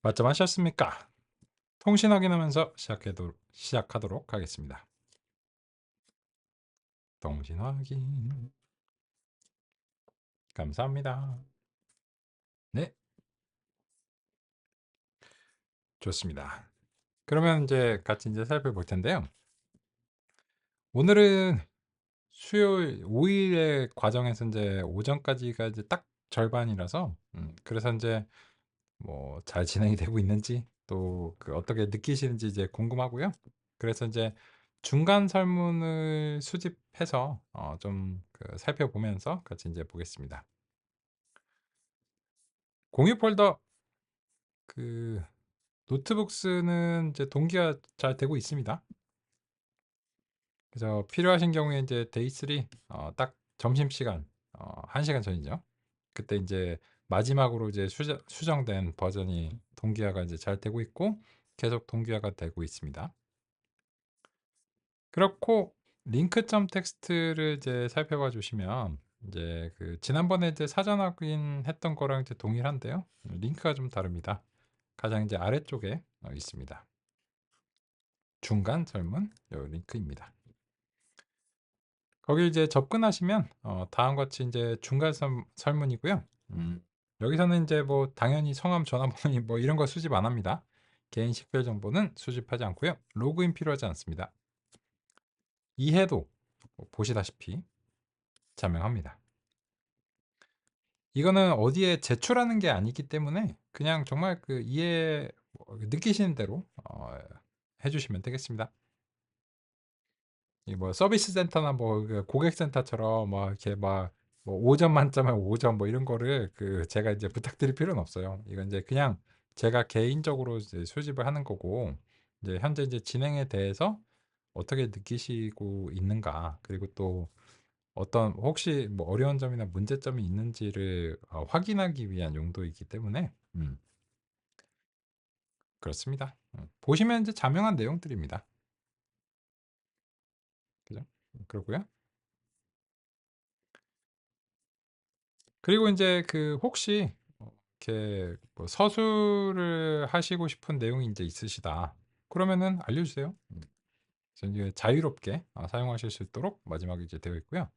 맞점하셨습니까? 통신 확인하면서 시작하도록 하겠습니다. 통신 확인. 감사합니다. 네, 좋습니다. 그러면 이제 같이 이제 살펴볼 텐데요. 오늘은 수요일 5일의 과정에서 이제 오전까지가 이제 딱 절반이라서 그래서 이제 뭐 잘 진행이 되고 있는지 또 그 어떻게 느끼시는지 이제 궁금하고요. 그래서 이제 중간 설문을 수집해서 좀그 살펴보면서 같이 이제 보겠습니다. 공유 폴더 그 노트북스는 이제 동기화 잘 되고 있습니다. 그래서 필요하신 경우에 이제 데이 3 딱 점심시간 1시간 전이죠. 그때 이제 마지막으로 이제 수정된 버전이 동기화가 이제 잘 되고 있고 계속 동기화가 되고 있습니다. 그렇고 링크점 텍스트를 이제 살펴봐 주시면 이제 그 지난번에 이제 사전 확인했던 거랑 이제 동일한데요. 링크가 좀 다릅니다. 가장 이제 아래쪽에 있습니다. 중간 설문 요 링크입니다. 거기 이제 접근하시면 다음과 같이 이제 중간 설문이고요. 여기서는 이제 뭐 당연히 성함, 전화번호 뭐 이런 거 수집 안 합니다. 개인 식별 정보는 수집하지 않고요. 로그인 필요하지 않습니다. 이해도 보시다시피 자명합니다. 이거는 어디에 제출하는 게 아니기 때문에 그냥 정말 그 이해 느끼시는 대로 해주시면 되겠습니다. 이 뭐 서비스 센터나 뭐그 고객센터처럼 막 이렇게 막뭐 5점 만점에 5점 뭐 이런 거를 그 제가 이제 부탁드릴 필요는 없어요. 이건 이제 그냥 제가 개인적으로 이제 수집을 하는 거고 이제 현재 이제 진행에 대해서 어떻게 느끼시고 있는가 그리고 또 어떤 혹시 뭐 어려운 점이나 문제점이 있는지를 확인하기 위한 용도이기 때문에 그렇습니다. 보시면 이제 자명한 내용들입니다. 그죠? 그러고요. 그리고 이제 그 혹시 이렇게 뭐 서술을 하시고 싶은 내용이 이제 있으시다. 그러면은 알려주세요. 그래서 이제 자유롭게 사용하실 수 있도록 마지막에 이제 되어 있고요.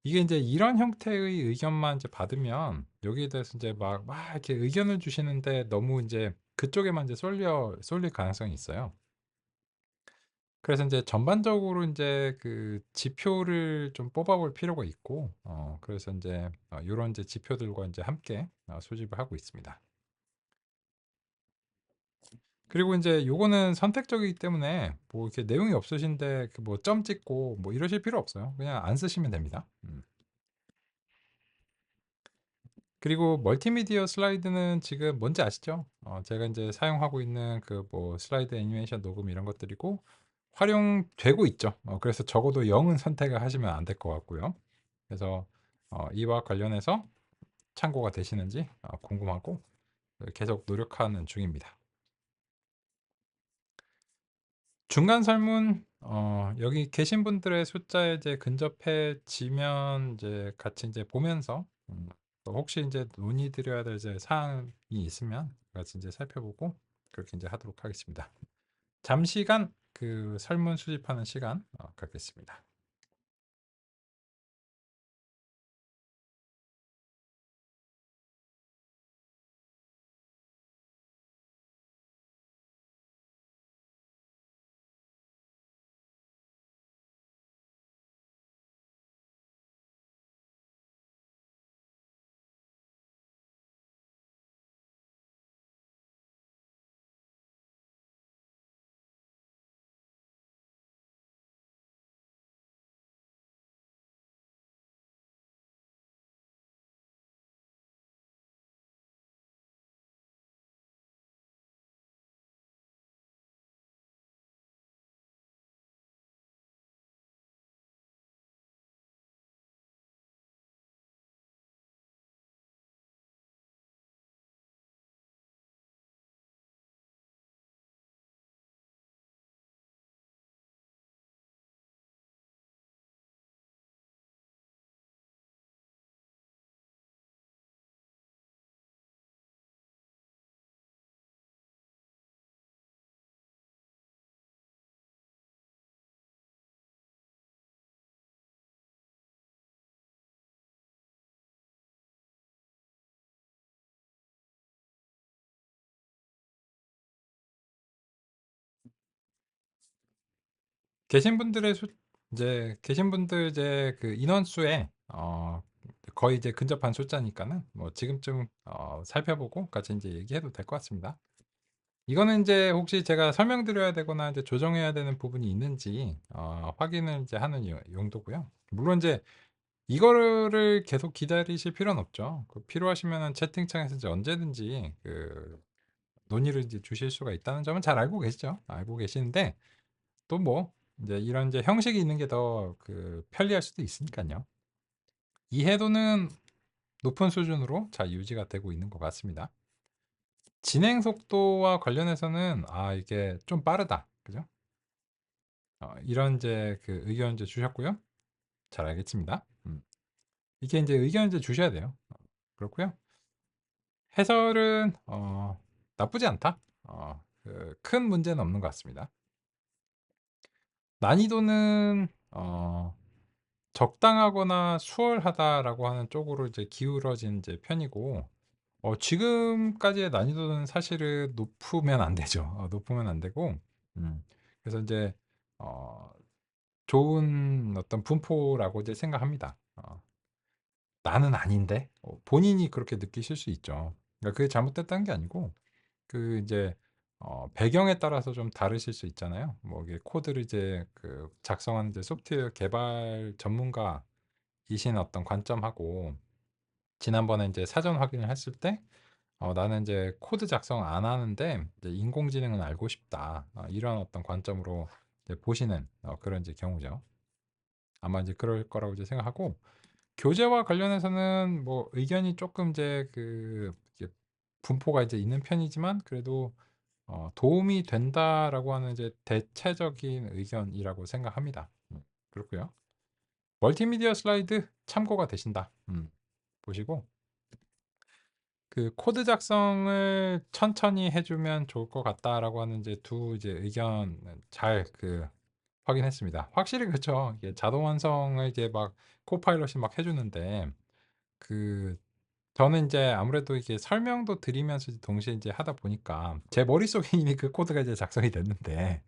이게 이제 이런 형태의 의견만 이제 받으면 여기에 대해서 이제 막 이렇게 의견을 주시는데 너무 이제 그쪽에만 이제 쏠릴 가능성이 있어요. 그래서 이제 전반적으로 이제 그 지표를 좀 뽑아 볼 필요가 있고 그래서 이제 요런 이제 지표들과 이제 함께 수집을 하고 있습니다. 그리고 이제 요거는 선택적이기 때문에 뭐 이렇게 내용이 없으신데 그 뭐 점 찍고 뭐 이러실 필요 없어요. 그냥 안 쓰시면 됩니다. 그리고 멀티미디어 슬라이드는 지금 뭔지 아시죠? 제가 이제 사용하고 있는 그 뭐 슬라이드 애니메이션 녹음 이런 것들이고 활용되고 있죠. 그래서 적어도 0은 선택을 하시면 안 될 것 같고요. 그래서 이와 관련해서 참고가 되시는지 궁금하고 계속 노력하는 중입니다. 중간 설문 여기 계신 분들의 숫자에 이제 근접해지면 이제 같이 이제 보면서 또 혹시 이제 논의드려야 될 이제 사항이 있으면 같이 이제 살펴보고 그렇게 이제 하도록 하겠습니다. 잠시간 그 설문 수집하는 시간 갖겠습니다. 계신 분들의 수 이제 계신 분들 이제 그 인원수에 거의 이제 근접한 숫자니까는 뭐 지금쯤 살펴보고 같이 인제 얘기해도 될 것 같습니다. 이거는 인제 혹시 제가 설명드려야 되거나 이제 조정해야 되는 부분이 있는지 확인을 이제 하는 용도고요. 물론 인제 이거를 계속 기다리실 필요는 없죠. 그 필요하시면은 채팅창에서 이제 언제든지 그 논의를 이제 주실 수가 있다는 점은 잘 알고 계시죠. 알고 계시는데 또 뭐 인제 이런 이제 형식이 있는 게 더 그 편리할 수도 있으니깐요. 이해도는 높은 수준으로 잘 유지가 되고 있는 것 같습니다. 진행 속도와 관련해서는 '아 이게 좀 빠르다.' 그죠? 이런 이제 그 의견 이제 주셨고요. 잘 알겠습니다. 이게 인제 의견 이제 주셔야 돼요. 그렇고요. 해설은 나쁘지 않다. 그 큰 문제는 없는 것 같습니다. 난이도는 적당하거나 수월하다라고 하는 쪽으로 이제 기울어진 이제 편이고 지금까지의 난이도는 사실은 높으면 안 되죠. 높으면 안 되고 그래서 인제 어 좋은 어떤 분포라고 이제 생각합니다. '나는 아닌데?' 본인이 그렇게 느끼실 수 있죠. 그러니까 그게 잘못됐다는 게 아니고 그 이제 배경에 따라서 좀 다르실 수 있잖아요. 뭐 이게 코드를 이제 그 작성하는 이제 소프트웨어 개발 전문가이신 어떤 관점하고 지난번에 인제 사전 확인을 했을 때 '나는 인제 코드 작성 안 하는데 이제 인공지능은 알고 싶다.' 이런 어떤 관점으로 이제 보시는 그런 이제 경우죠. 아마 이제 그럴 거라고 이제 생각하고 교재와 관련해서는 뭐 의견이 쪼끔 이제 그 이제 분포가 이제 있는 편이지만 그래도 '도움이 된다.'라고 하는 이제 대체적인 의견이라고 생각합니다. 그렇고요. 멀티미디어 슬라이드 참고가 되신다. 보시고 그 "코드 작성을 천천히 해 주면 좋을 것 같다."라고 하는 이제 두 이제 의견은 잘 그 확인했습니다. 확실히 그렇죠. 이게 자동 완성을 이제 막 코파일럿이 막 해 주는데 그 저는 인제 아무래도 이게 설명도 드리면서 동시에 인제 하다 보니까 제 머릿속에 이미 그 코드가 이제 작성이 됐는데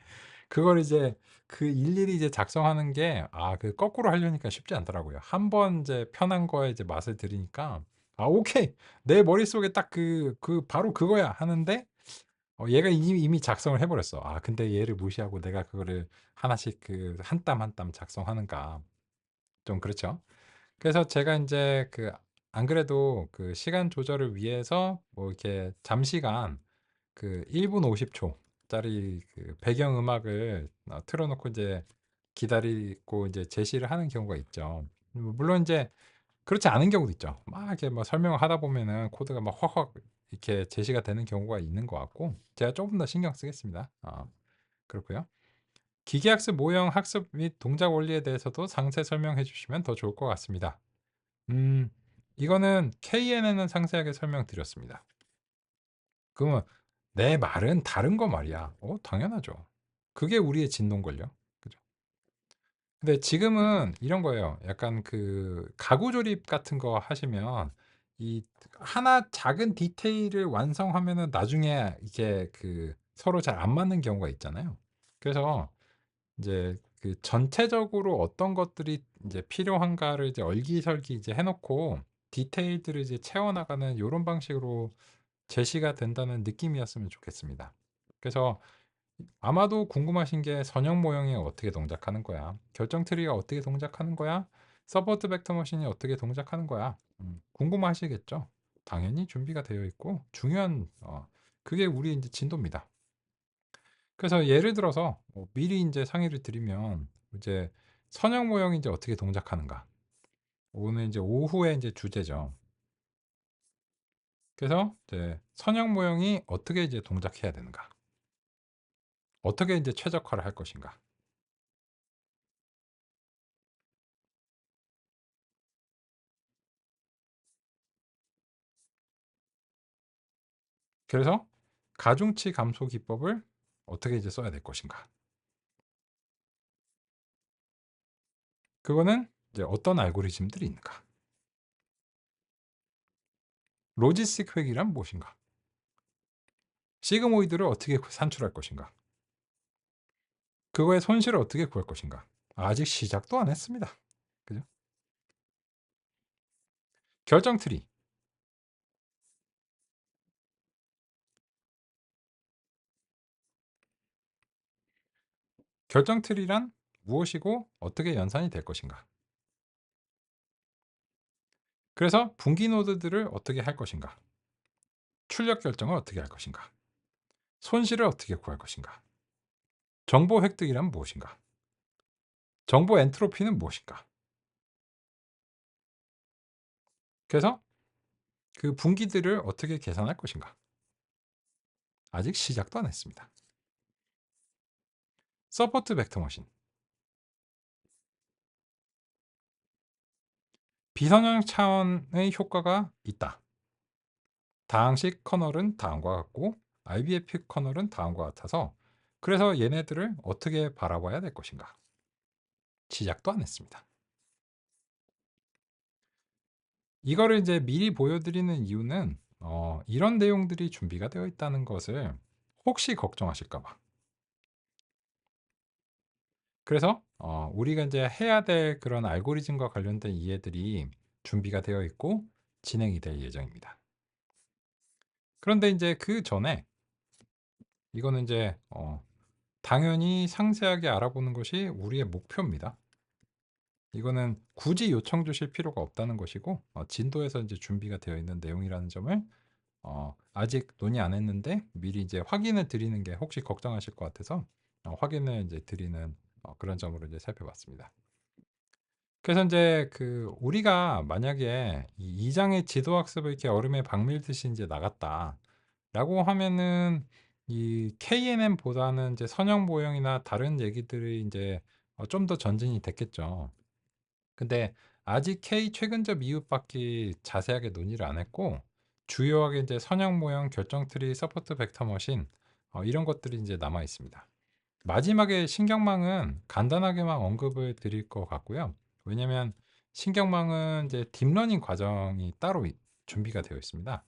그걸 이제 그 일일이 이제 작성하는 게 그 거꾸로 하려니까 쉽지 않더라고요. 한 번 이제 편한 거에 이제 맛을 들이니까 '아 오케이. 내 머릿속에 딱 바로 그거야.' 하는데 얘가 이미 작성을 해 버렸어. 근데 얘를 무시하고 내가 그거를 하나씩 그 한 땀 한 땀 작성하는가. 좀 그렇죠. 그래서 제가 인제 그 안 그래도 그 시간 조절을 위해서 뭐 이렇게 잠시간 그 1분 50 초짜리 그 배경 음악을 틀어 놓고 이제 기다리고 이제 제시를 하는 경우가 있죠. 물론 인제 그렇지 않은 경우도 있죠. 막 이렇게 뭐 설명을 하다 보면은 코드가 막 확확 이렇게 제시가 되는 경우가 있는 것 같고 제가 쪼금 더 신경 쓰겠습니다. 그렇고요. 기계학습 모형 학습 및 동작 원리에 대해서도 상세 설명해 주시면 더 좋을 것 같습니다. 음 이거는 KN에는 상세하게 설명드렸습니다. 그러면 "내 말은 다른 거 말이야." 당연하죠. 그게 우리의 진동걸요. 그죠? 근데 지금은 이런 거예요. 약간 그 가구 조립 같은 거 하시면 이 하나 작은 디테일을 완성하면은 나중에 이게 그 서로 잘 안 맞는 경우가 있잖아요. 그래서 인제 그 전체적으로 어떤 것들이 인제 필요한가를 이제 얼기설기 이제 해 놓고 디테일들을 이제 채워 나가는 요런 방식으로 제시가 된다는 느낌이었으면 좋겠습니다. 그래서 아마도 궁금하신 게 선형 모형이 어떻게 동작하는 거야? 결정 트리가 어떻게 동작하는 거야? 서포트 벡터 머신이 어떻게 동작하는 거야? 궁금하시겠죠? 당연히 준비가 되어 있고 중요한 그게 우리의 인제 진도입니다. 그래서 예를 들어서 미리 인제 상의를 드리면 이제 선형 모형이 인제 어떻게 동작하는가? 오늘 인제 오후에 인제 주제죠. 그래서 이제 선형 모형이 어떻게 이제 동작해야 되는가? 어떻게 인제 최적화를 할 것인가? 그래서 가중치 감소 기법을 어떻게 이제 써야 될 것인가? 그거는 이제 어떤 알고리즘들이 있는가? 로지스틱 회귀란 무엇인가? 시그모이드를 어떻게 산출할 것인가? 그거의 손실을 어떻게 구할 것인가? 아직 시작도 안 했습니다. 그죠? 결정 트리. 결정 트리란 무엇이고 어떻게 연산이 될 것인가? 그래서 분기 노드들을 어떻게 할 것인가? 출력 결정을 어떻게 할 것인가? 손실을 어떻게 구할 것인가? 정보 획득이란 무엇인가? 정보 엔트로피는 무엇인가? 그래서 그 분기들을 어떻게 계산할 것인가? 아직 시작도 안 했습니다. 서포트 벡터 머신. 비선형 차원의 효과가 있다. 다항식 커널은 다음과 같고 IBFP 커널은 다음과 같아서 그래서 얘네들을 어떻게 바라봐야 될 것인가? 시작도 안 했습니다. 이거를 이제 미리 보여드리는 이유는 이런 내용들이 준비가 되어 있다는 것을 혹시 걱정하실까 봐. 그래서 우리가 이제 해야 될 그런 알고리즘과 관련된 이해들이 준비가 되어 있고 진행이 될 예정입니다. 그런데 이제 그 전에 이거는 이제 당연히 상세하게 알아보는 것이 우리의 목표입니다. 이거는 굳이 요청 주실 필요가 없다는 것이고 진도에서 이제 준비가 되어 있는 내용이라는 점을 아직 논의 안 했는데 미리 이제 확인을 드리는 게 혹시 걱정하실 것 같아서 확인을 이제 드리는 그런 점으로 이제 살펴봤습니다. 그래서 이제 그 우리가 만약에 이 2장의 지도 학습을 이렇게 얼음에 박밀듯이 이제 나갔다라고 하면은 이 KNN보다는 이제 선형 모형이나 다른 얘기들이 이제 좀 더 전진이 됐겠죠. 근데 아직 K 최근접 이웃밖에 자세하게 논의를 안 했고 주요하게 이제 선형 모형, 결정 트리, 서포트 벡터 머신 이런 것들이 이제 남아 있습니다. 마지막에 신경망은 간단하게만 언급을 드릴 것 같고요. 왜냐면 신경망은 이제 딥러닝 과정이 따로 준비가 되어 있습니다.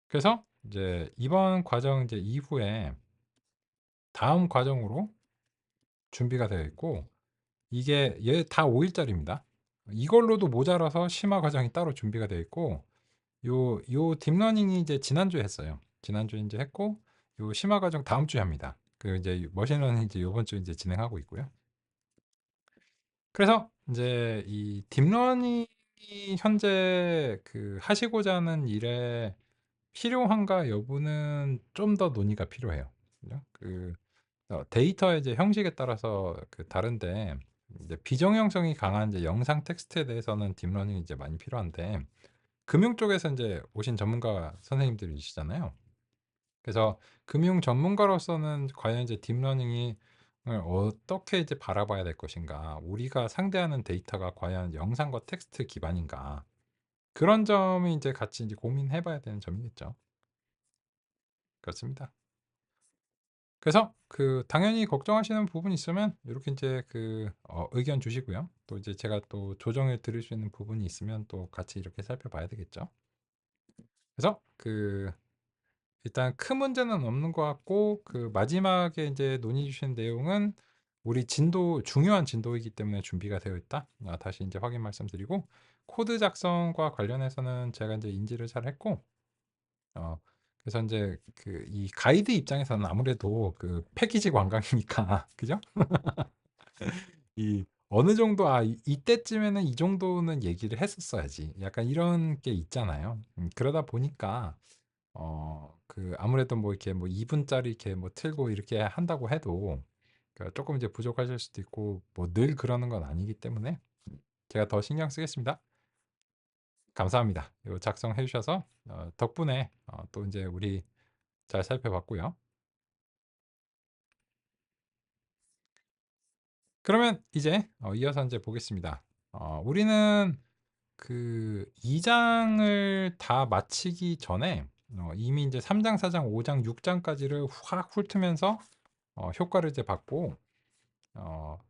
그래서 이제 이번 과정 이제 이후에 다음 과정으로 준비가 되어 있고 이게 얘 다 5일짜리입니다. 이걸로도 모자라서 심화 과정이 따로 준비가 되어 있고 요 딥러닝이 이제 지난주에 했어요. 지난주에 이제 했고 요 심화 과정 다음 주에 합니다. 그 이제 머신러닝 이제 요번 주 이제 진행하고 있고요. 그래서 이제 이 딥러닝이 현재 그 하시고자 하는 일에 필요한가 여부는 좀 더 논의가 필요해요. 그죠? 그 데이터의 이제 형식에 따라서 그 다른데 이제 비정형성이 강한 이제 영상 텍스트에 대해서는 딥러닝이 이제 많이 필요한데 금융 쪽에서 이제 오신 전문가 선생님들이시잖아요. 그래서 금융 전문가로서는 과연 이제 딥러닝이 어떻게 이제 바라봐야 될 것인가, 우리가 상대하는 데이터가 과연 영상과 텍스트 기반인가, 그런 점이 이제 같이 이제 고민해봐야 되는 점이겠죠. 그렇습니다. 그래서 그 당연히 걱정하시는 부분 있으면 이렇게 이제 그 의견 주시고요. 또 이제 제가 또 조정을 드릴 수 있는 부분이 있으면 또 같이 이렇게 살펴봐야 되겠죠. 그래서 그 일단 큰 문제는 없는 것 같고 그 마지막에 이제 논의 주신 내용은 우리 진도 중요한 진도이기 때문에 준비가 되어 있다. 다시 이제 확인 말씀드리고 코드 작성과 관련해서는 제가 이제 인지를 잘 했고 그래서 이제 그 이 가이드 입장에서는 아무래도 그 패키지 관광이니까 그죠? 이 어느 정도 이때쯤에는 이 정도는 얘기를 했었어야지. 약간 이런 게 있잖아요. 그러다 보니까 그 아무래도 뭐 이렇게 뭐 2분짜리 이렇게 뭐 틀고 이렇게 한다고 해도 그 조금 이제 부족하실 수도 있고 뭐 늘 그러는 건 아니기 때문에 제가 더 신경 쓰겠습니다. 감사합니다. 요 작성해 주셔서 덕분에 또 이제 우리 잘 살펴봤고요. 그러면 이제 이어서 이제 보겠습니다. 우리는 그 2장을 다 마치기 전에 이미 이제 3장, 4장, 5장, 6장까지를 확 훑으면서 효과를 이제 받고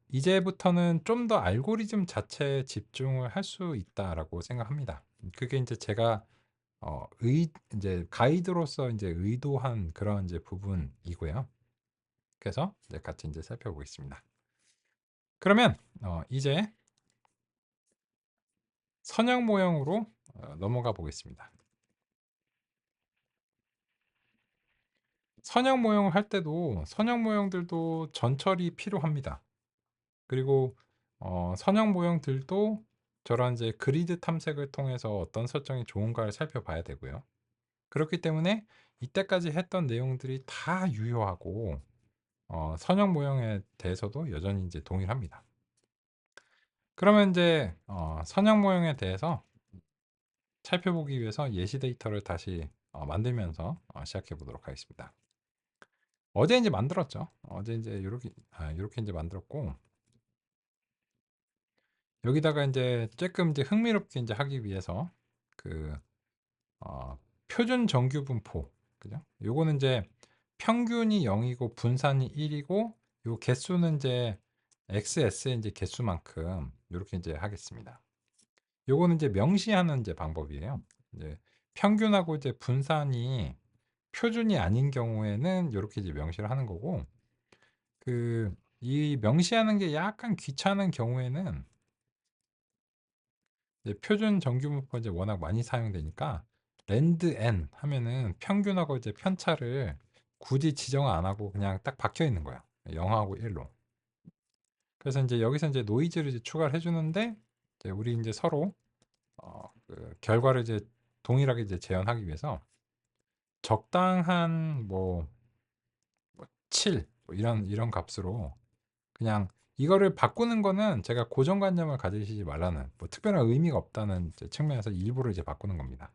이제부터는 좀 더 알고리즘 자체에 집중을 할 수 있다라고 생각합니다. 그게 이제 제가 의 인제 가이드로서 인제 의도한 그런 인제 부분이고요. 그래서 이제 같이 인제 살펴보겠습니다. 그러면 이제 선형 모형으로 넘어가 보겠습니다. 선형 모형을 할 때도 선형 모형들도 전철이 필요합니다. 그리고 선형 모형들도 저런 이제 그리드 탐색을 통해서 어떤 설정이 좋은가를 살펴봐야 되고요. 그렇기 때문에 이때까지 했던 내용들이 다 유효하고 선형 모형에 대해서도 여전히 이제 동일합니다. 그러면 이제 선형 모형에 대해서 살펴보기 위해서 예시 데이터를 다시 만들면서 시작해 보도록 하겠습니다. 어제 이제 만들었죠. 어제 이제 요렇게 이제 만들었고, 여기다가 인제 쪼끔 이제 흥미롭게 인제 하기 위해서 그 어 표준 정규 분포, 그죠? 요거는 인제 평균이 0 이고 분산이 1 이고 요 개수는 인제 XS의 인제 개수만큼 요렇게 인제 하겠습니다. 요거는 이제 명시하는 이제 방법이에요. 이제 평균하고 이제 분산이 표준이 아닌 경우에는 요렇게 이제 명시를 하는 거고, 이 명시하는 게 약간 귀찮은 경우에는 이제 표준 정규문법 이제 워낙 많이 사용되니까 랜드 n 하면은 평균하고 이제 편차를 굳이 지정을 안 하고 그냥 딱 박혀 있는 거야. 0하고 1로. 그래서 이제 여기서 이제 노이즈를 이제 추가를 해 주는데, 이제 우리 이제 서로 결과를 이제 동일하게 이제 재현하기 위해서 적당한 뭐 7 뭐 이런 값으로 그냥 이거를 바꾸는 거는 제가 고정관념을 가지시지 말라는, 뭐 특별한 의미가 없다는 이제 측면에서 일부러 이제 바꾸는 겁니다.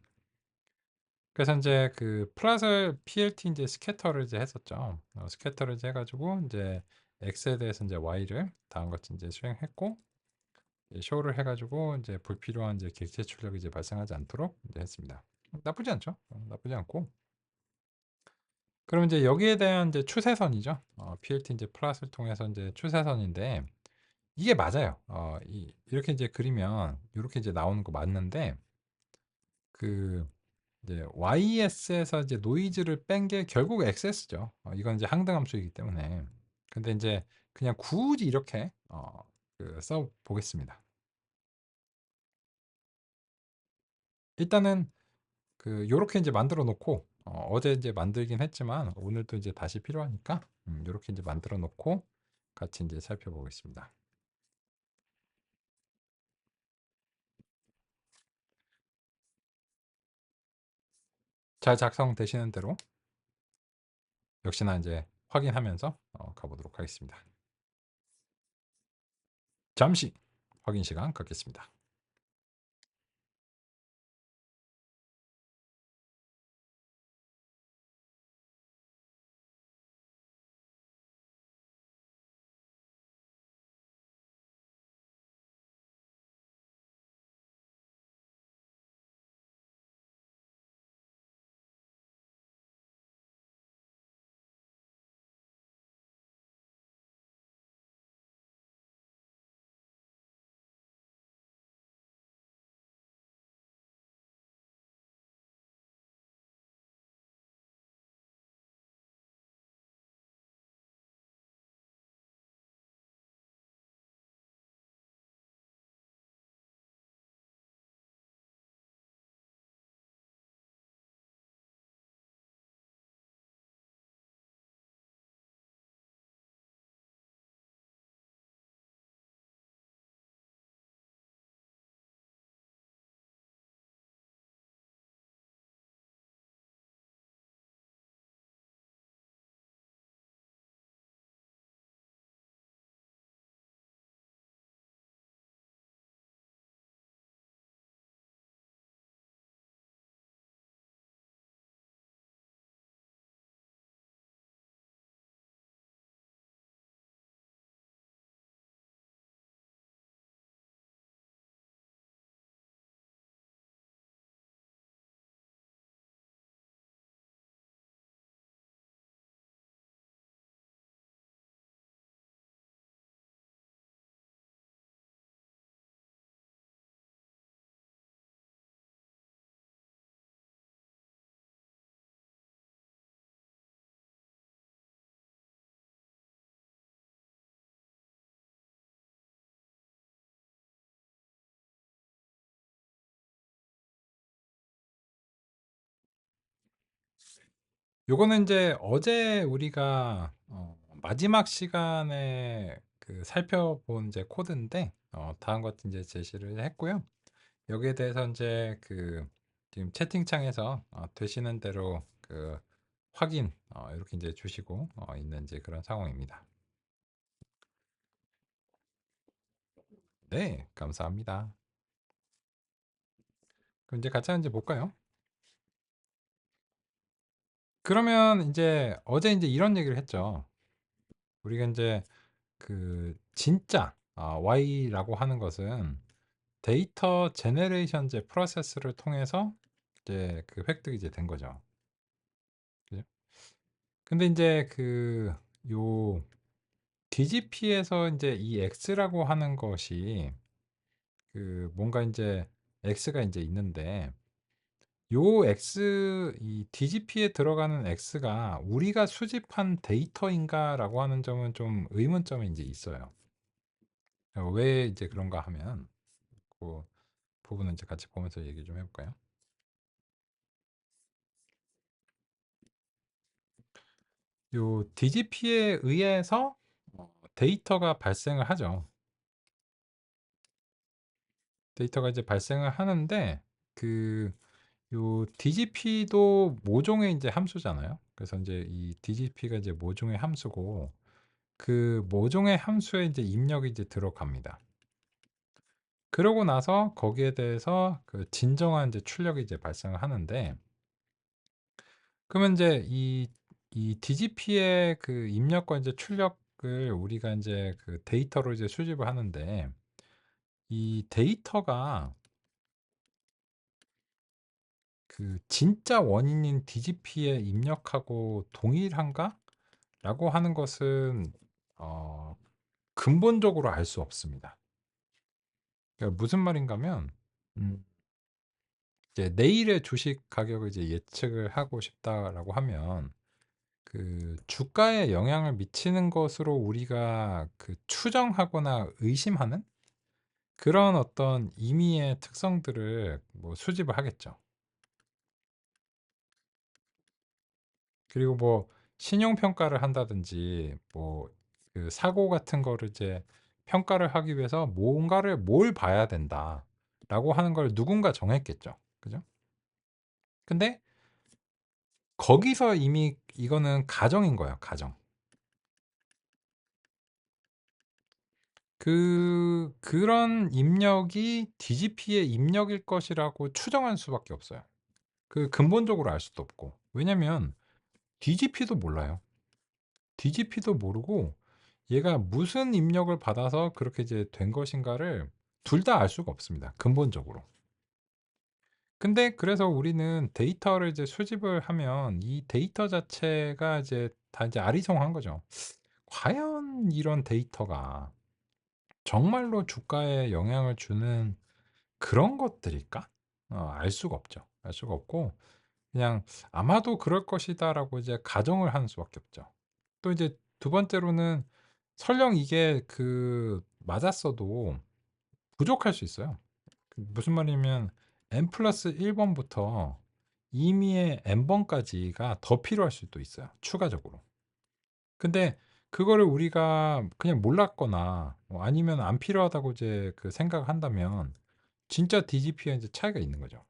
그래서 인제 플랫을 PLT 인제 스캐터를 이제 했었죠. 스캐터를 이제 해 가지고 인제 X에 대해서 인제 Y를 다음과 같이 인제 수행했고, 이 show를 해 가지고 인제 불필요한 이제 객체 출력이 이제 발생하지 않도록 인제 했습니다. 나쁘지 않죠. 나쁘지 않고. 그럼 인제 여기에 대한 인제 추세선이죠. PLT 인제 플랫을 통해서 인제 추세선인데, 이게 맞아요. 이렇게 인제 그리면 요렇게 이제 나오는 거 맞는데, 그 이제 YS에서 이제 노이즈를 뺀 게 결국 XS죠. 이건 이제 항등함수이기 때문에. 근데 인제 그냥 굳이 이렇게 써 보겠습니다. 일단은 요렇게 인제 만들어 놓고, 어제 인제 만들긴 했지만 오늘 또 이제 다시 필요하니까 요렇게 인제 만들어 놓고 같이 인제 살펴보겠습니다. 잘 작성되시는 대로 역시나 인제 확인하면서 가 보도록 하겠습니다. 잠시 확인 시간 갖겠습니다. 요거는 인제 어제 우리가 마지막 시간에 그 살펴본 이제 코드인데 다음과 같이 인제 제시를 했고요. 여기에 대해서 인제 그 지금 채팅창에서 되시는 대로 그 확인 이렇게 인제 주시고 있는 인제 그런 상황입니다. 네. 감사합니다. 그럼 인제 같이 한번 인제 볼까요? 그러면 인제 어제 인제 이런 얘기를 했죠. 우리가 인제 그 진짜 Y라고 하는 것은 데이터 제너레이션 이제 프로세스를 통해서 이제 그 획득이 이제 된 거죠. 그죠? 근데 인제 그 요 DGP에서 인제 이 X라고 하는 것이 그 뭔가 인제 X가 인제 있는데 요 X 이 DGP에 들어가는 X가 '우리가 수집한 데이터인가?'라고 하는 점은 좀 의문점이 인제 있어요. 왜 이제 그런가 하면 고 부분은 이제 같이 보면서 얘기 좀 해 볼까요? 요 DGP에 의해서 데이터가 발생을 하죠. 데이터가 이제 발생을 하는데 그 요 DGP도 모종의 인제 함수잖아요. 그래서 인제 이 DGP가 이제 모종의 함수고 그 모종의 함수에 인제 입력이 이제 들어갑니다. 그러고 나서 거기에 대해서 그 진정한 이제 출력이 이제 발생을 하는데 그러면 인제 이 DGP의 그 입력과 인제 출력을 우리가 인제 그 데이터로 이제 수집을 하는데 이 데이터가 그 '진짜 원인인 DGP에 입력하고 동일한가?'라고 하는 것은 어 근본적으로 알 수 없습니다. 그러니까 무슨 말인가면 음 이제 '내일의 주식 가격을 이제 예측을 하고 싶다.'라고 하면 그 주가에 영향을 미치는 것으로 우리가 그 추정하거나 의심하는 그런 어떤 임의의 특성들을 뭐 수집을 하겠죠. 그리고 뭐 신용 평가를 한다든지 뭐 그 사고 같은 거를 이제 평가를 하기 위해서 뭔가를 '뭘 봐야 된다.'라고 하는 걸 누군가 정했겠죠. 그죠? 근데 거기서 이미 이거는 가정인 거예요, 가정. 그런 입력이 DGP의 입력일 것이라고 추정할 수밖에 없어요. 그 근본적으로 알 수도 없고. 왜냐면 DGP도 몰라요. DGP도 모르고 얘가 무슨 입력을 받아서 그렇게 이제 된 것인가를 둘 다 알 수가 없습니다, 근본적으로. 근데 그래서 우리는 데이터를 이제 수집을 하면 이 데이터 자체가 이제 다 이제 아리송한 거죠. '과연 이런 데이터가 정말로 주가에 영향을 주는 그런 것들일까?' 알 수가 없죠. 알 수가 없고 그냥 '아마도 그럴 것이다.'라고 이제 가정을 하는 수밖에 없죠. 또 이제 두 번째로는 설령 이게 그 맞았어도 부족할 수 있어요. 그 무슨 말이냐면 n+1 번부터 임의의 n 번까지가 더 필요할 수도 있어요, 추가적으로. 근데 그거를 우리가 그냥 몰랐거나 아니면 안 필요하다고 이제 그 생각을 한다면 진짜 DGP와 이제 차이가 있는 거죠.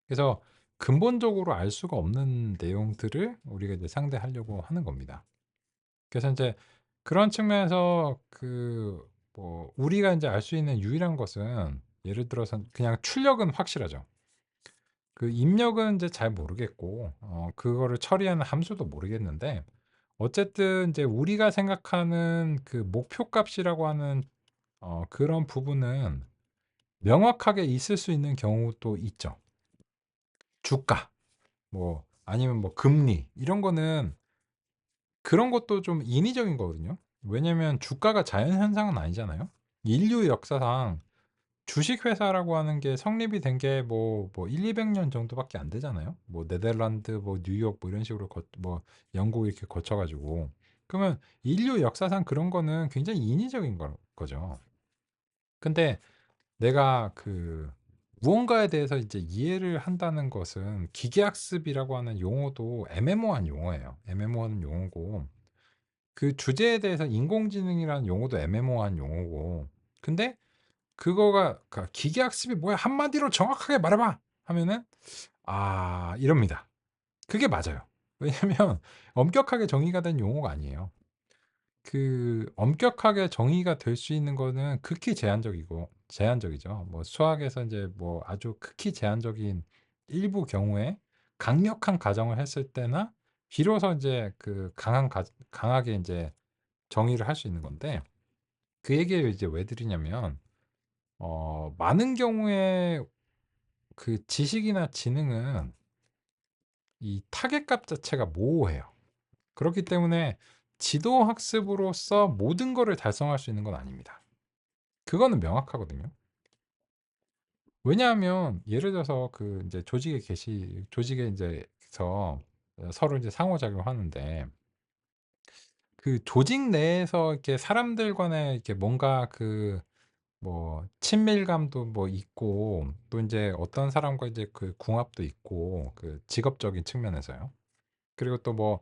그래서 근본적으로 알 수가 없는 내용들을 우리가 이제 상대하려고 하는 겁니다. 그래서 인제 그런 측면에서 그 뭐 우리가 인제 알 수 있는 유일한 것은 예를 들어서 그냥 출력은 확실하죠. 그 입력은 인제 잘 모르겠고 그거를 처리하는 함수도 모르겠는데 어쨌든 인제 우리가 생각하는 그 목표값이라고 하는 그런 부분은 명확하게 있을 수 있는 경우도 있죠. 주가 뭐 아니면 뭐 금리 이런 거는 그런 것도 좀 인위적인 거거든요. 왜냐면 주가가 자연 현상은 아니잖아요. 인류 역사상 주식 회사라고 하는 게 성립이 된 게 뭐 1-200년 정도밖에 안 되잖아요. 뭐 네덜란드 뭐 뉴욕 뭐 이런 식으로 뭐 영국 이렇게 거쳐 가지고. 그러면 인류 역사상 그런 거는 굉장히 인위적인 거죠. 근데 내가 그 무언가에 대해서 이제 이해를 한다는 것은 기계학습이라고 하는 용어도 애매모호한 용어예요. 애매모호한 용어고 그 주제에 대해서 인공지능이라는 용어도 애매모호한 용어고 근데 그거가 그러니까 "기계학습이 뭐야? 한마디로 정확하게 말해 봐." 하면은 "아." 이럽니다. 그게 맞아요. 왜냐면 엄격하게 정의가 된 용어가 아니에요. 그 엄격하게 정의가 될 수 있는 거는 극히 제한적이고 제한적이죠. 뭐 수학에서 인제 뭐 아주 극히 제한적인 일부 경우에 강력한 가정을 했을 때나 비로소 인제 그 강하게 인제 정의를 할 수 있는 건데 그 얘기를 이제 왜 드리냐면 많은 경우에 그 지식이나 지능은 이 타겟값 자체가 모호해요. 그렇기 때문에 지도 학습으로서 모든 거를 달성할 수 있는 건 아닙니다. 그거는 명확하거든요. 왜냐하면 예를 들어서 그 인제 조직에 인제 서로 이제 상호작용하는데 그 조직 내에서 이렇게 사람들 간에 이렇게 뭔가 그 뭐 친밀감도 뭐 있고 또 인제 어떤 사람과 이제 그 궁합도 있고 그 직업적인 측면에서요. 그리고 또 뭐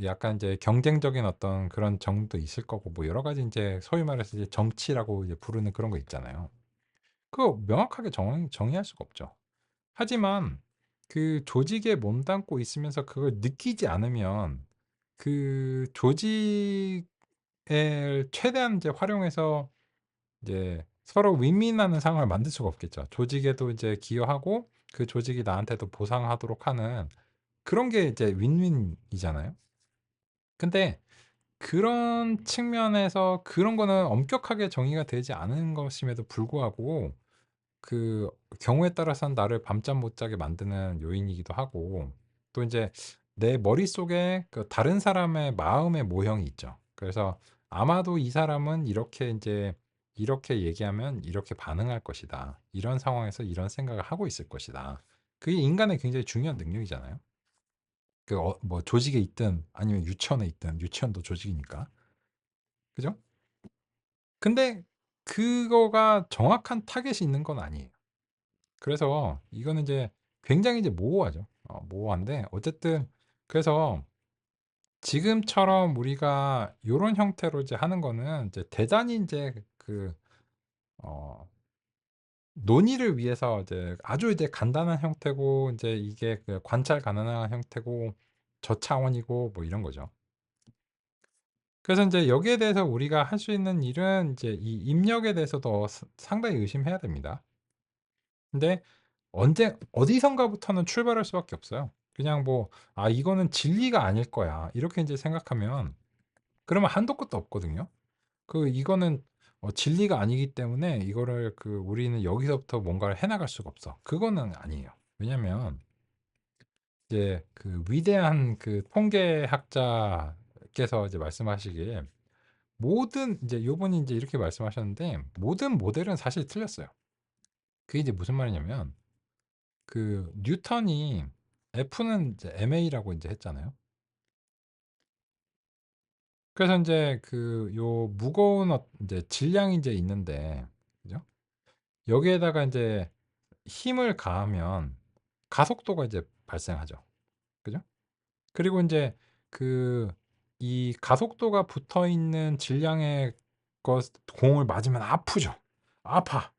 약간 이제 경쟁적인 어떤 그런 정도 있을 거고 뭐 여러 가지 인제 소위 말해서 이제 정치라고 이제 부르는 그런 거 있잖아요. 그거 명확하게 정의할 수가 없죠. 하지만 그 조직에 몸담고 있으면서 그걸 느끼지 않으면 그 조직을 최대한 이제 활용해서 이제 서로 윈윈하는 상황을 만들 수가 없겠죠. 조직에도 이제 기여하고 그 조직이 나한테도 보상하도록 하는 그런 게 이제 윈윈이잖아요. 근데 그런 측면에서 그런 거는 엄격하게 정의가 되지 않은 것임에도 불구하고 그 경우에 따라서는 나를 밤잠 못 자게 만드는 요인이기도 하고 또 인제 내 머릿속에 그 다른 사람의 마음의 모형이 있죠. 그래서 아마도 '이 사람은 이렇게 인제 이렇게 얘기하면 이렇게 반응할 것이다. 이런 상황에서 이런 생각을 하고 있을 것이다.' 그게 인간의 굉장히 중요한 능력이잖아요. 그 뭐 조직에 있든 아니면 유치원에 있든 유치원도 조직이니까. 그죠? 근데 그거가 정확한 타겟이 있는 건 아니에요. 그래서 이거는 이제 굉장히 이제 모호하죠. 모호한데 어쨌든 그래서 지금처럼 우리가 요런 형태로 이제 하는 거는 이제 대단히 인제 어 논의를 위해서 이제 아주 이제 간단한 형태고 인제 이게 그 관찰 가능한 형태고 저차원이고 뭐 이런 거죠. 그래서 인제 여기에 대해서 우리가 할 수 있는 일은 인제 이 입력에 대해서도 상당히 의심해야 됩니다. 근데 언제 어디선가부터는 출발할 수밖에 없어요. 그냥 뭐 '아 이거는 진리가 아닐 거야.' 이렇게 인제 생각하면 그러면 한도 끝도 없거든요. 이거는 진리가 아니기 때문에 이거를 우리는 여기서부터 뭔가를 해 나갈 수가 없어. 그거는 아니에요. 왜냐면 이제 그 위대한 그 통계학자께서 이제 말씀하시기에 모든 인제 요분이 인제 이렇게 말씀하셨는데 "모든 모델은 사실 틀렸어요." 그게 이제 무슨 말이냐면 뉴턴이 F는 이제 ma라고 인제 했잖아요. 그래서 인제 요 무거운 인제 질량이 인제 있는데 그죠? 여기에다가 인제 힘을 가하면 가속도가 이제 발생하죠. 그죠? 그리고 인제 그 이 가속도가 붙어 있는 질량의 공을 맞으면 아프죠. 아파.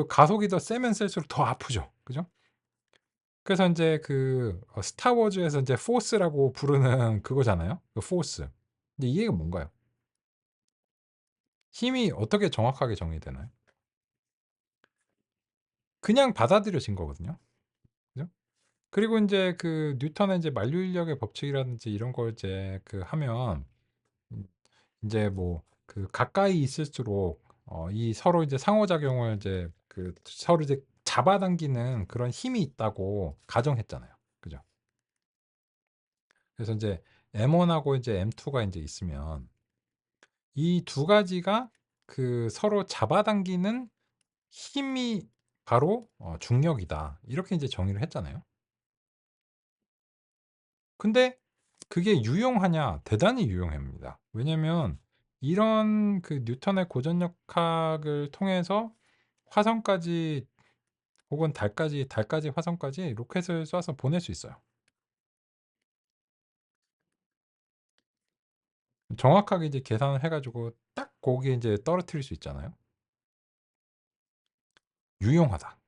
가속이 더 세면 셀수록 더 아프죠. 그죠? 그래서 인제 스타 워즈에서 인제 포스라고 부르는 그거잖아요. 그 포스. 근데 이 얘기가 뭔가요? 힘이 어떻게 정확하게 정의되나요? 그냥 받아들여진 거거든요. 그죠? 그리고 인제 뉴턴의 인제 만류인력의 법칙이라든지 이런 걸 이제 하면 음 인제 뭐 가까이 있을수록 이 서로 이제 상호작용을 이제 서로 이제 잡아당기는 그런 힘이 있다고 가정했잖아요. 그죠? 그래서 인제 M1하고 이제 M2가 인제 있으면 이 두 가지가 서로 잡아당기는 힘이 바로 중력이다. 이렇게 인제 정의를 했잖아요. 근데 그게 유용하냐? 대단히 유용합니다. 왜냐면 이런 뉴턴의 고전력학을 통해서 화성까지 혹은 달까지 화성까지 로켓을 쏴서 보낼 수 있어요. 정확하게 이제 계산을 해 가지고 딱 거기에 인제 떨어뜨릴 수 있잖아요. 유용하다.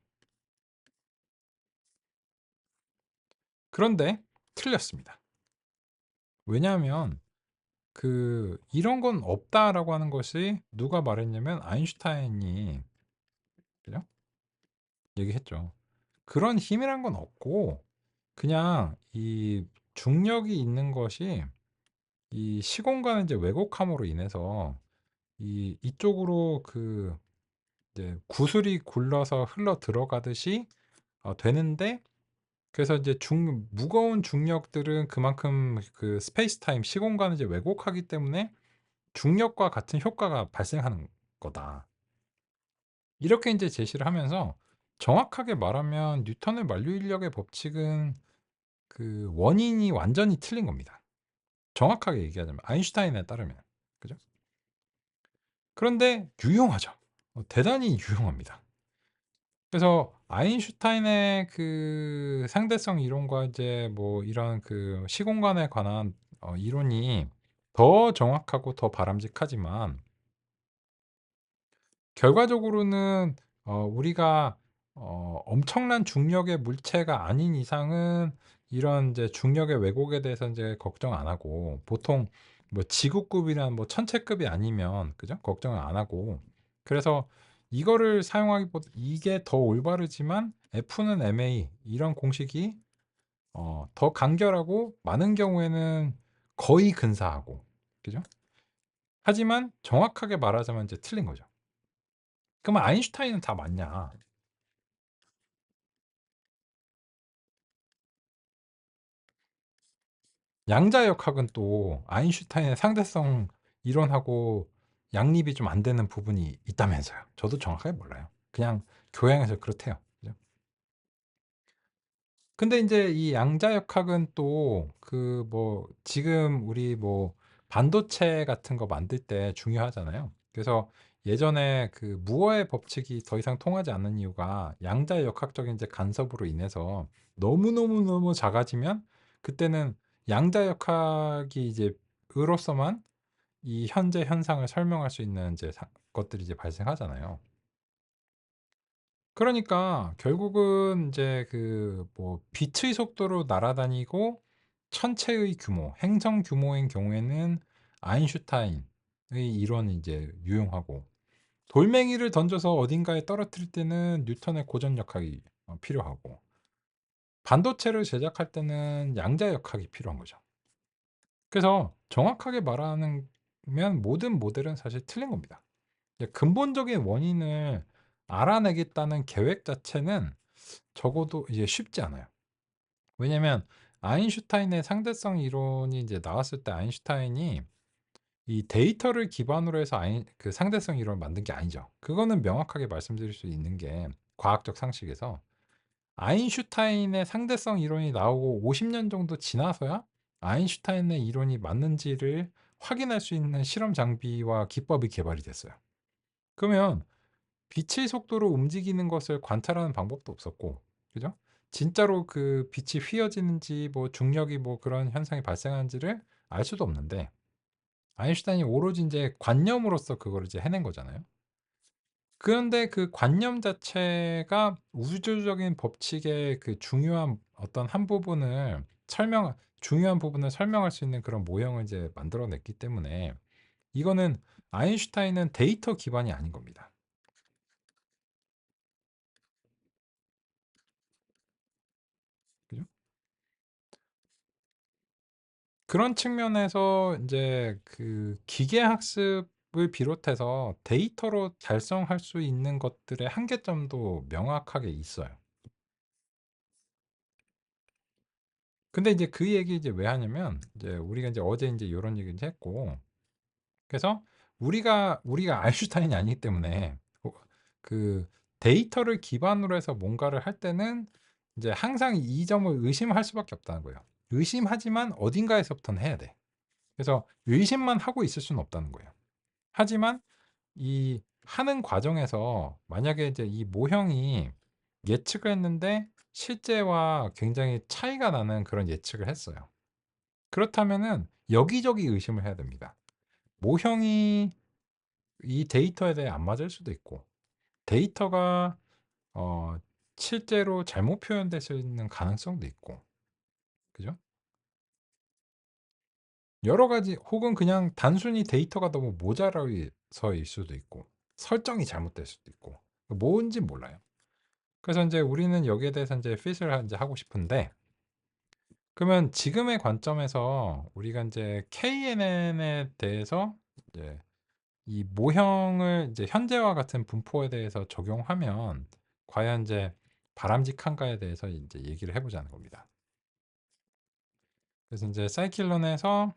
그런데 틀렸습니다. 왜냐하면 "이런 건 없다."라고 하는 것이 누가 말했냐면 아인슈타인이 그죠? 얘기했죠. "그런 힘이란 건 없고 그냥 이 중력이 있는 것이 이 시공간을 이제 왜곡함으로 인해서 이쪽으로 이제 구슬이 굴러서 흘러 들어가듯이 되는데 그래서 이제 중 무거운 중력들은 그만큼 스페이스 타임 시공간을 이제 왜곡하기 때문에 중력과 같은 효과가 발생하는 거다." 이렇게 인제 제시를 하면서 정확하게 말하면 뉴턴의 만류인력의 법칙은 원인이 완전히 틀린 겁니다. 정확하게 얘기하자면 아인슈타인에 따르면. 그죠? 그런데 유용하죠. 대단히 유용합니다. 그래서 아인슈타인의 상대성 이론과 이제 뭐 이런 시공간에 관한 이론이 더 정확하고 더 바람직하지만 결과적으로는 우리가 엄청난 중력의 물체가 아닌 이상은 이런 이제 중력의 왜곡에 대해서 인제 걱정 안 하고 보통 뭐 지구급이나 뭐 천체급이 아니면 그죠? 걱정을 안 하고 그래서 이거를 사용하기보다 이게 더 올바르지만 F는 ma 이런 공식이 더 간결하고 많은 경우에는 거의 근사하고 그죠? 하지만 정확하게 말하자면 이제 틀린 거죠. 그러면 아인슈타인은 다 맞냐? 양자역학은 또 아인슈타인의 상대성 이론하고 양립이 좀 안 되는 부분이 있다면서요. 저도 정확하게 몰라요. 그냥 교양에서 그렇대요. 그죠? 근데 인제 이 양자역학은 또 지금 우리 뭐 반도체 같은 거 만들 때 중요하잖아요. 그래서 예전에 무어의 법칙이 더 이상 통하지 않는 이유가 양자역학적인 이제 간섭으로 인해서 너무너무너무 작아지면 그때는 양자역학이 이제 으로서만 이 현재 현상을 설명할 수 있는 이제 것들이 이제 발생하잖아요. 그러니까 결국은 이제 빛의 속도로 날아다니고 천체의 규모, 행성 규모인 경우에는 아인슈타인의 이론이 이제 유용하고 돌멩이를 던져서 어딘가에 떨어뜨릴 때는 뉴턴의 고전역학이 필요하고 반도체를 제작할 때는 양자역학이 필요한 거죠. 그래서 정확하게 말하면 모든 모델은 사실 틀린 겁니다. 근본적인 원인을 알아내겠다는 계획 자체는 적어도 이제 쉽지 않아요. 왜냐면 아인슈타인의 상대성 이론이 이제 나왔을 때 아인슈타인이 이 데이터를 기반으로 해서 상대성 이론을 만든 게 아니죠. 그거는 명확하게 말씀드릴 수 있는 게 과학적 상식에서 아인슈타인의 상대성 이론이 나오고 50년 정도 지나서야 아인슈타인의 이론이 맞는지를 확인할 수 있는 실험 장비와 기법이 개발이 됐어요. 그러면 빛의 속도로 움직이는 것을 관찰하는 방법도 없었고, 그죠? 진짜로 빛이 휘어지는지 뭐 중력이 뭐 그런 현상이 발생하는지를 알 수도 없는데 아인슈타인이 오로지 인제 관념으로써 그거를 이제 해낸 거잖아요. 그런데 그 관념 자체가 우주적인 법칙의 중요한 어떤 한 부분을 중요한 부분을 설명할 수 있는 그런 모형을 이제 만들어 냈기 때문에 이거는 아인슈타인은 데이터 기반이 아닌 겁니다. 그죠? 그런 측면에서 인제 기계 학습을 비롯해서 데이터로 달성할 수 있는 것들의 한계점도 명확하게 있어요. 근데 이제 그 얘기 이제 왜 하냐면 이제 우리가 인제 어제 인제 요런 얘기를 이제 했고 그래서 우리가 아인슈타인이 아니기 때문에 그 데이터를 기반으로 해서 뭔가를 할 때는 이제 항상 이 점을 의심할 수밖에 없다는 거예요. 의심하지만 어딘가에서부터는 해야 돼. 그래서 의심만 하고 있을 수는 없다는 거예요. 하지만 이 하는 과정에서 만약에 이제 이 모형이 예측을 했는데 실제와 굉장히 차이가 나는 그런 예측을 했어요. 그렇다면은 여기저기 의심을 해야 됩니다. 모형이 이 데이터에 대해 안 맞을 수도 있고, 데이터가 어 실제로 잘못 표현될 수 있는 가능성도 있고, 그죠? 여러 가지, 혹은 그냥 단순히 데이터가 너무 모자라서일 수도 있고, 설정이 잘못될 수도 있고, 뭔지 몰라요. 그래서 인제 우리는 여기에 대해서 인제 핏을 인제 하고 싶은데, 그러면 지금의 관점에서 우리가 인제 KNN에 대해서 이제 이 모형을 이제 현재와 같은 분포에 대해서 적용하면 과연 인제 바람직한가에 대해서 인제 얘기를 해 보자는 겁니다. 그래서 인제 사이클론에서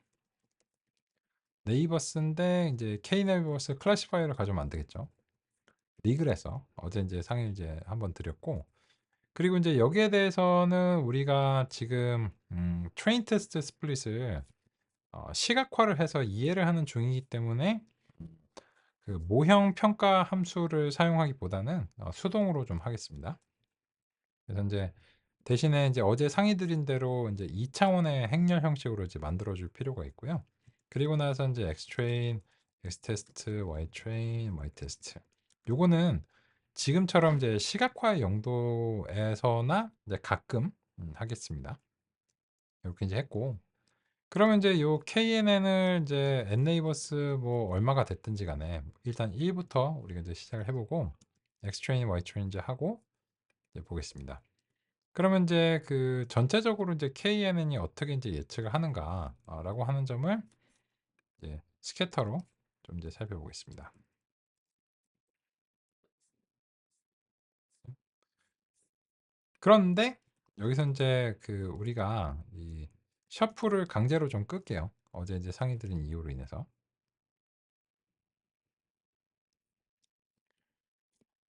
네이버스인데 인제 K네이버스 클래시파이어를 가져오면 안 되겠죠. 리그레서 어제 인제 상의를 이제 한번 드렸고, 그리고 인제 여기에 대해서는 우리가 지금 트레인 테스트 스플릿을 시각화를 해서 이해를 하는 중이기 때문에 그 모형 평가 함수를 사용하기보다는 수동으로 좀 하겠습니다. 그래서 인제 대신에 인제 어제 상의 드린 대로 인제 2 차원의 행렬 형식으로 이제 만들어 줄 필요가 있고요. 그리고 나서 인제 X 트레인, X 테스트, Y 트레인, Y 테스트. 요거는 지금처럼 이제 시각화 용도에서나 이제 가끔 하겠습니다. 요렇게 인제 했고, 그러면 이제 요 KNN을 이제 n네이버스 뭐 얼마가 됐든지 간에 일단 1 부터 우리가 이제 시작을 해 보고, X 트레인, Y 트레인 이제 하고 이제 보겠습니다. 그러면 인제 그 전체적으로 이제 KNN이 어떻게 인제 예측을 하는가 라고 하는 점을 이제 스캐터로 좀 이제 살펴보겠습니다. 그런데 여기서 인제 그 우리가 이 셔플을 강제로 좀 끌게요. 어제 이제 상의 드린 이유로 인해서.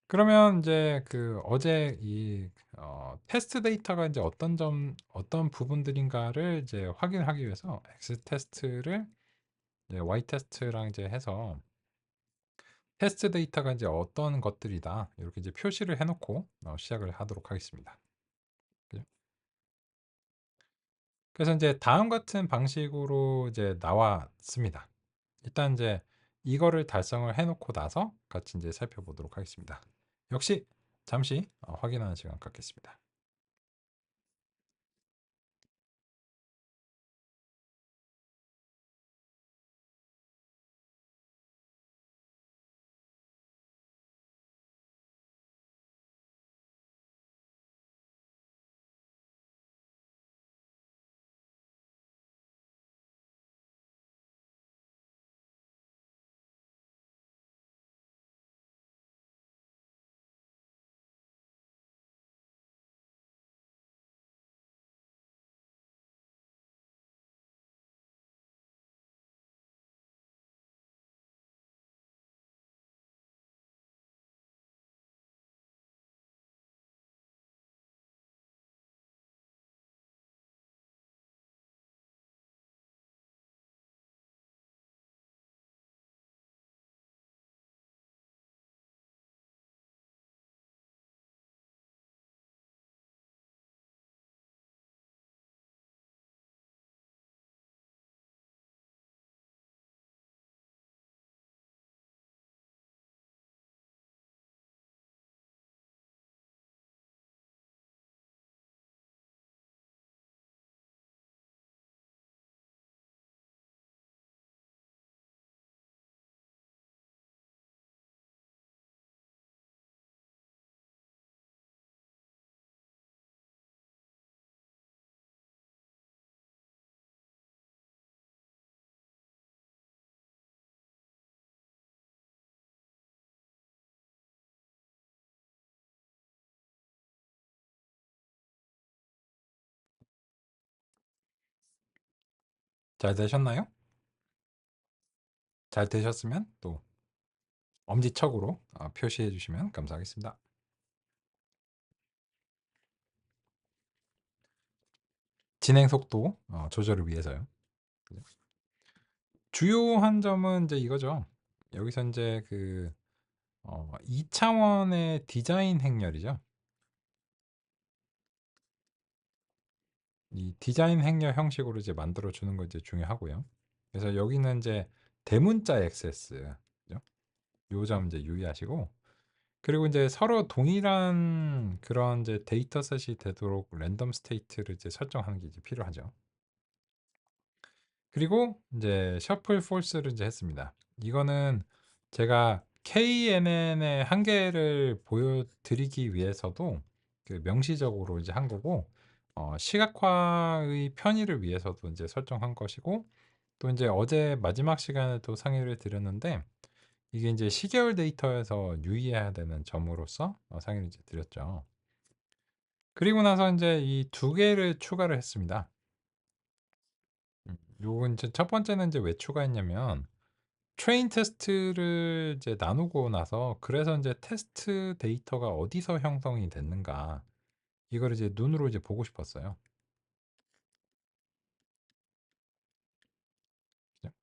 그러면 인제 그 어제 이 테스트 데이터가 인제 어떤 부분들인가를 이제 확인하기 위해서 X 테스트를 이제 Y 테스트랑 이제 해서 테스트 데이터가 이제 어떤 것들이다, 이렇게 이제 표시를 해 놓고 시작을 하도록 하겠습니다. 그죠? 그래서 인제 다음 같은 방식으로 이제 나왔습니다. 일단 인제 이거를 달성을 해 놓고 나서 같이 인제 살펴보도록 하겠습니다. 역시 잠시 확인하는 시간 갖겠습니다. 잘 되셨나요? 잘 되셨으면 또 엄지척으로 표시해 주시면 감사하겠습니다. 진행 속도 조절을 위해서요. 그죠? 주요한 점은 인제 이거죠. 여기서 인제 그 2 차원의 디자인 행렬이죠. 이 디자인 행렬 형식으로 이제 만들어 주는 거 이제 중요하고요. 그래서 여기는 이제 대문자 액세스, 그죠? 요 점 이제 유의하시고, 그리고 이제 서로 동일한 그런 이제 데이터셋이 되도록 랜덤 스테이트를 이제 설정하는 게 이제 필요하죠. 그리고 이제 셔플 폴스를 이제 했습니다. 이거는 제가 KNN의 한계를 보여드리기 위해서도 그 명시적으로 이제 한 거고, 시각화의 편의를 위해서도 이제 설정한 것이고, 또 이제 어제 마지막 시간에 또 상의를 드렸는데, 이게 이제 시계열 데이터에서 유의해야 되는 점으로서 상의를 이제 드렸죠. 그리고 나서 이제 이 두 개를 추가를 했습니다. 요건 이제 첫 번째는 이제 왜 추가했냐면, 트레인 테스트를 이제 나누고 나서 그래서 이제 테스트 데이터가 어디서 형성이 됐는가 이걸 이제 눈으로 이제 보고 싶었어요. 그죠?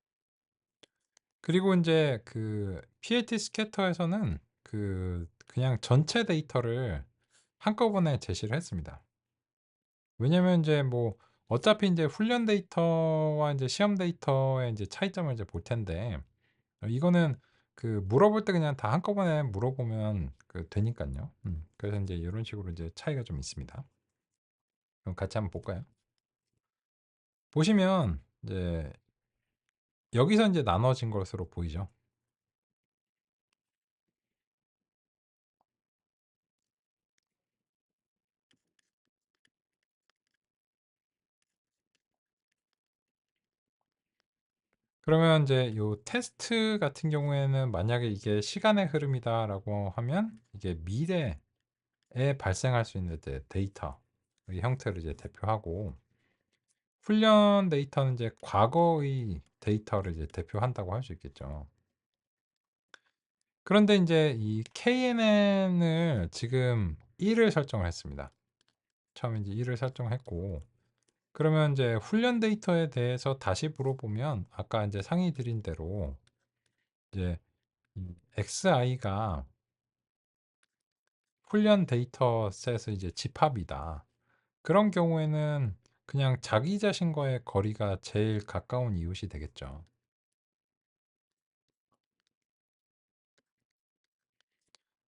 그리고 이제 그 PLT 스캐터에서는 그냥 전체 데이터를 한꺼번에 제시를 했습니다. 왜냐면 이제 뭐 어차피 이제 훈련 데이터와 이제 시험 데이터의 이제 차이점을 이제 볼 텐데, 이거는 그 물어볼 때 그냥 다 한꺼번에 물어보면 되니까요. 그래서 이제 이런 식으로 이제 차이가 좀 있습니다. 그럼 같이 한번 볼까요? 보시면 이제 여기서 이제 나눠진 것으로 보이죠. 그러면 이제 요 테스트 같은 경우에는 만약에 이게 시간의 흐름이다라고 하면 이게 미래에 발생할 수 있는 이제 데이터 의 형태를 이제 대표하고, 훈련 데이터는 이제 과거의 데이터를 이제 대표한다고 할 수 있겠죠. 그런데 이제 이 KNN을 지금 1을 설정을 했습니다. 처음에 이제 1을 설정했고, 그러면 이제 훈련 데이터에 대해서 다시 물어보면 아까 이제 상의 드린 대로 이제 XI가 훈련 데이터셋의 이제 집합이다. 그런 경우에는 그냥 자기 자신과의 거리가 제일 가까운 이웃이 되겠죠.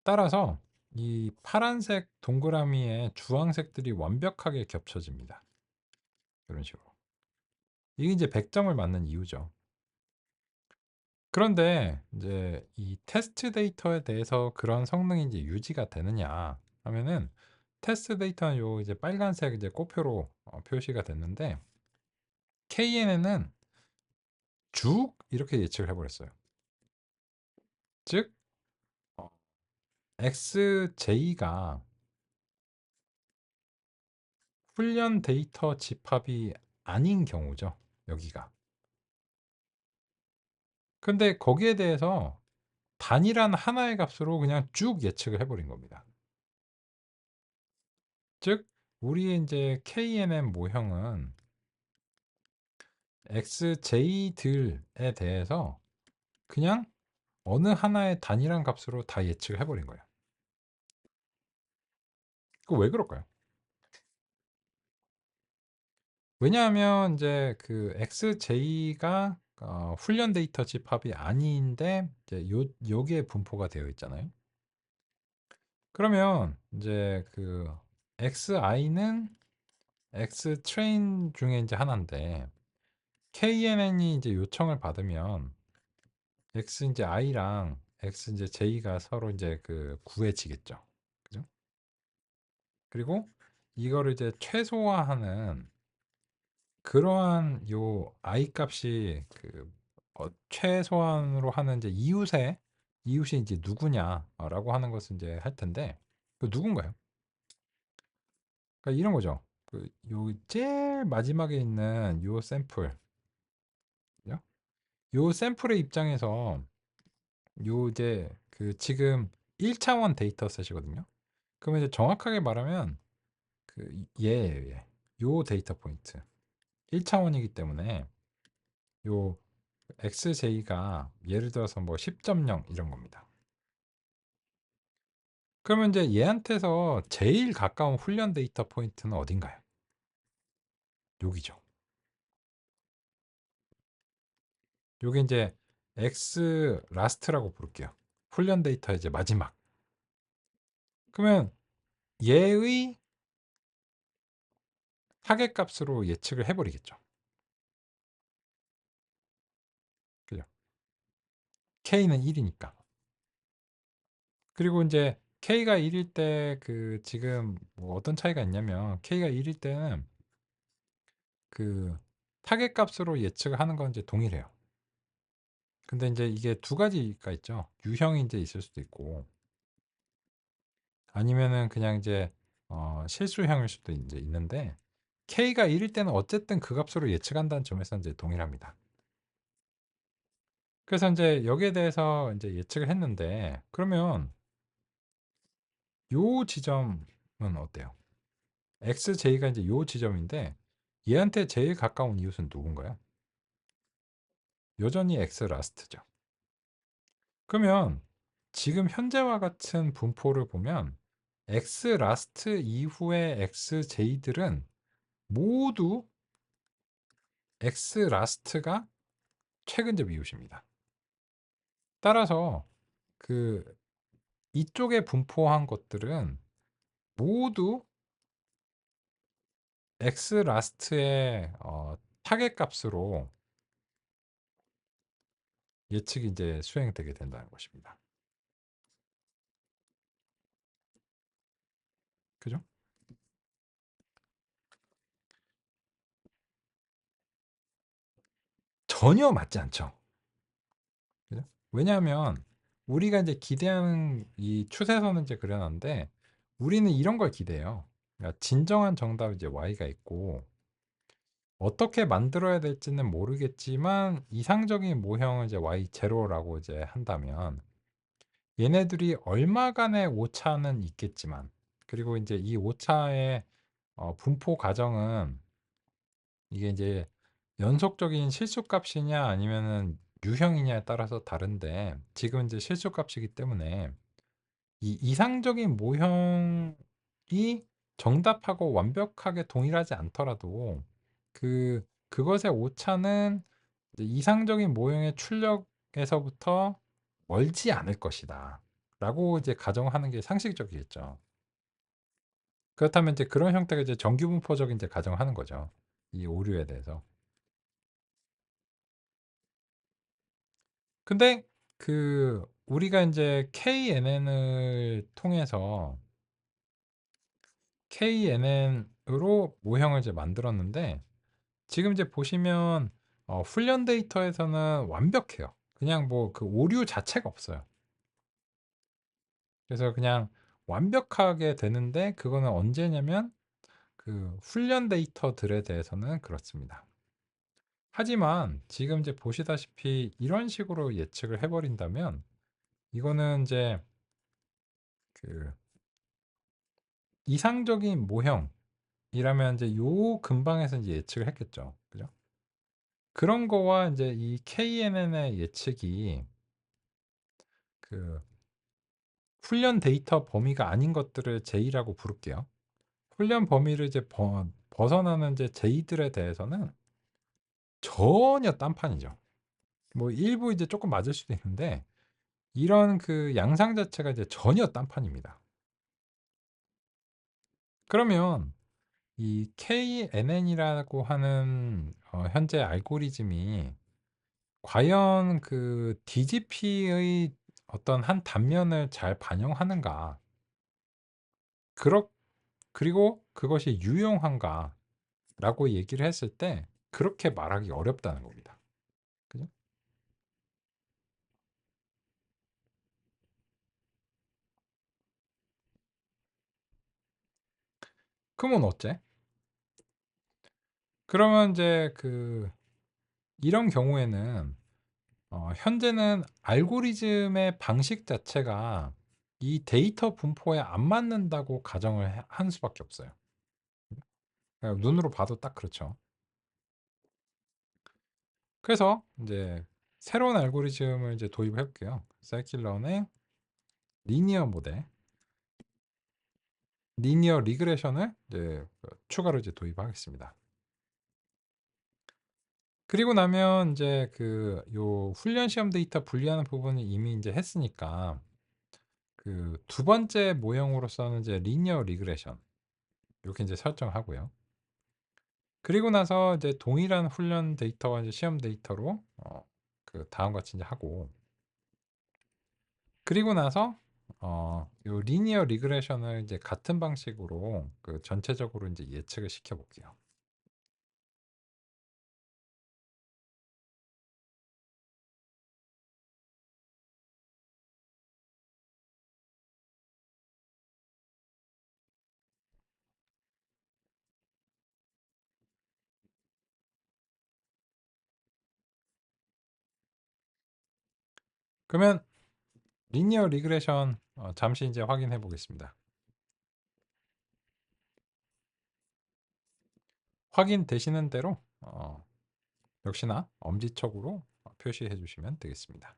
따라서 이 파란색 동그라미에 주황색들이 완벽하게 겹쳐집니다. 이런 식으로. 이게 이제 100점을 맞는 이유죠. 그런데 이제 이 테스트 데이터에 대해서 그런 성능이 이제 유지가 되느냐 하면은, 테스트 데이터는 요 이제 빨간색 이제 꼬표로 표시가 됐는데, KNN은 쭉 이렇게 예측을 해버렸어요. 즉 XJ가 훈련 데이터 집합이 아닌 경우죠. 여기가. 근데 거기에 대해서 단일한 하나의 값으로 그냥 쭉 예측을 해버린 겁니다. 즉 우리의 이제 KNN 모형은 XJ들에 대해서 그냥 어느 하나의 단일한 값으로 다 예측을 해버린 거예요. 그 왜 그럴까요? 왜냐하면 이제 그 XJ가 훈련 데이터 집합이 아닌데 이제 여기에 분포가 되어 있잖아요. 그러면 이제 그 XI는 X 트레인 중에 이제 하나인데, KNN이 이제 요청을 받으면 X 이제 I랑 X 이제 J가 서로 이제 구해지겠죠. 그죠? 그리고 이거를 이제 최소화하는 그러한 요 I 값이 최소한으로 하는 이제 이웃이 이제 누구냐라고 하는 것을 이제 할 텐데, 그 누군가요? 그러니까 이런 거죠. 요 제일 마지막에 있는 요 샘플, 그죠? 요 샘플의 입장에서 요 이제 지금 1차원 데이터셋이거든요. 그러면 이제 정확하게 말하면 얘예요, 얘. 요 데이터 포인트. 1차원이기 때문에 요 XJ가 예를 들어서 뭐 10.0 이런 겁니다. 그러면 이제 얘한테서 제일 가까운 훈련 데이터 포인트는 어딘가요? 여기죠. 요게 이제 X 라스트라고 부를게요. 훈련 데이터 이제 마지막. 그러면 얘의 타겟 값으로 예측을 해버리겠죠. 그죠? K는 1이니까. 그리고 이제 K가 1일 때 그 지금 뭐 어떤 차이가 있냐면 K가 1일 때는 그 타겟 값으로 예측을 하는 건 이제 동일해요. 근데 이제 이게 두 가지가 있죠. 유형이 이제 있을 수도 있고 아니면은 그냥 이제 실수형일 수도 이제 있는데 K가 1일 때는 어쨌든 그 값으로 예측한다는 점에서 이제 동일합니다. 그래서 이제 여기에 대해서 이제 예측을 했는데 그러면 요 지점은 어때요? XJ가 이제 요 지점인데 얘한테 제일 가까운 이웃은 누군가요? 여전히 X 라스트죠. 그러면 지금 현재와 같은 분포를 보면 X 라스트 이후의 XJ들은 모두 X 라스트가 최근접 이웃입니다. 따라서 그 이쪽에 분포한 것들은 모두 X 라스트의 타겟 값으로 예측이 이제 수행되게 된다는 것입니다. 그죠? 전혀 맞지 않죠. 그죠? 왜냐하면 우리가 이제 기대하는 이 추세선은 이제 그려놨는데 우리는 이런 걸 기대해요. 그러니까 진정한 정답 이제 y가 있고 어떻게 만들어야 될지는 모르겠지만 이상적인 모형을 이제 y 제로라고 이제 한다면 얘네들이 얼마간의 오차는 있겠지만 그리고 이제 이 오차의 분포 과정은 이게 이제 연속적인 실수값이냐 아니면은 유형이냐에 따라서 다른데 지금 이제 실수값이기 때문에 이 이상적인 모형이 정답하고 완벽하게 동일하지 않더라도 그것의 오차는 이제 이상적인 모형의 출력에서부터 멀지 않을 것이다. 라고 이제 가정하는 게 상식적이겠죠. 그렇다면 이제 그런 형태가 이제 정규분포적인 이제 가정하는 거죠. 이 오류에 대해서. 근데 우리가 이제 KNN을 통해서 KNN으로 모형을 이제 만들었는데 지금 이제 보시면 훈련 데이터에서는 완벽해요. 그냥 뭐 그 오류 자체가 없어요. 그래서 그냥 완벽하게 되는데 그거는 언제냐면 그 훈련 데이터들에 대해서는 그렇습니다. 하지만 지금 이제 보시다시피 이런 식으로 예측을 해버린다면 이거는 이제 그 이상적인 모형이라면 이제 요 근방에서 이제 예측을 했겠죠. 그죠? 그런 거와 이제 이 KNN의 예측이 그 훈련 데이터 범위가 아닌 것들을 J라고 부를게요. 훈련 범위를 이제 벗어나는 이제 J들에 대해서는 전혀 딴판이죠. 뭐 일부 이제 조금 맞을 수도 있는데 이런 그 양상 자체가 이제 전혀 딴판입니다. 그러면 이 KNN이라고 하는 현재 알고리즘이 과연 그 DGP의 어떤 한 단면을 잘 반영하는가? 그렇 그리고 그것이 유용한가라고 얘기를 했을 때 그렇게 말하기 어렵다는 겁니다. 그죠? 그러면 어째? 그러면 이제 이런 경우에는 현재는 알고리즘의 방식 자체가 이 데이터 분포에 안 맞는다고 가정을 한 수밖에 없어요. 그냥 눈으로 봐도 딱 그렇죠. 그래서 이제 새로운 알고리즘을 이제 도입해 볼게요. 사이클런의 리니어 모델, 리니어 리그레션을 이제 추가로 이제 도입하겠습니다. 그리고 나면 인제 그 요 훈련 시험 데이터 분리하는 부분은 이미 인제 했으니까 그 두 번째 모형으로서는 이제 리니어 리그레션 요렇게 인제 설정하고요. 그리고 나서 이제 동일한 훈련 데이터와 이제 시험 데이터로 그 다음과 같이 인제 하고, 그리고 나서 요 리니어 리그레션을 이제 같은 방식으로 그 전체적으로 인제 예측을 시켜 볼게요. 그러면 리니어 리그레션 잠시 인제 확인해 보겠습니다. 확인되시는 대로 역시나 엄지척으로 표시해 주시면 되겠습니다.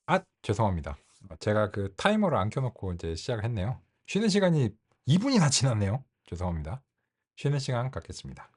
아 죄송합니다. 제가 그 타이머를 안 켜 놓고 이제 시작을 했네요. 쉬는 시간이 2 분이나 지났네요. 죄송합니다. 쉬는 시간 갖겠습니다.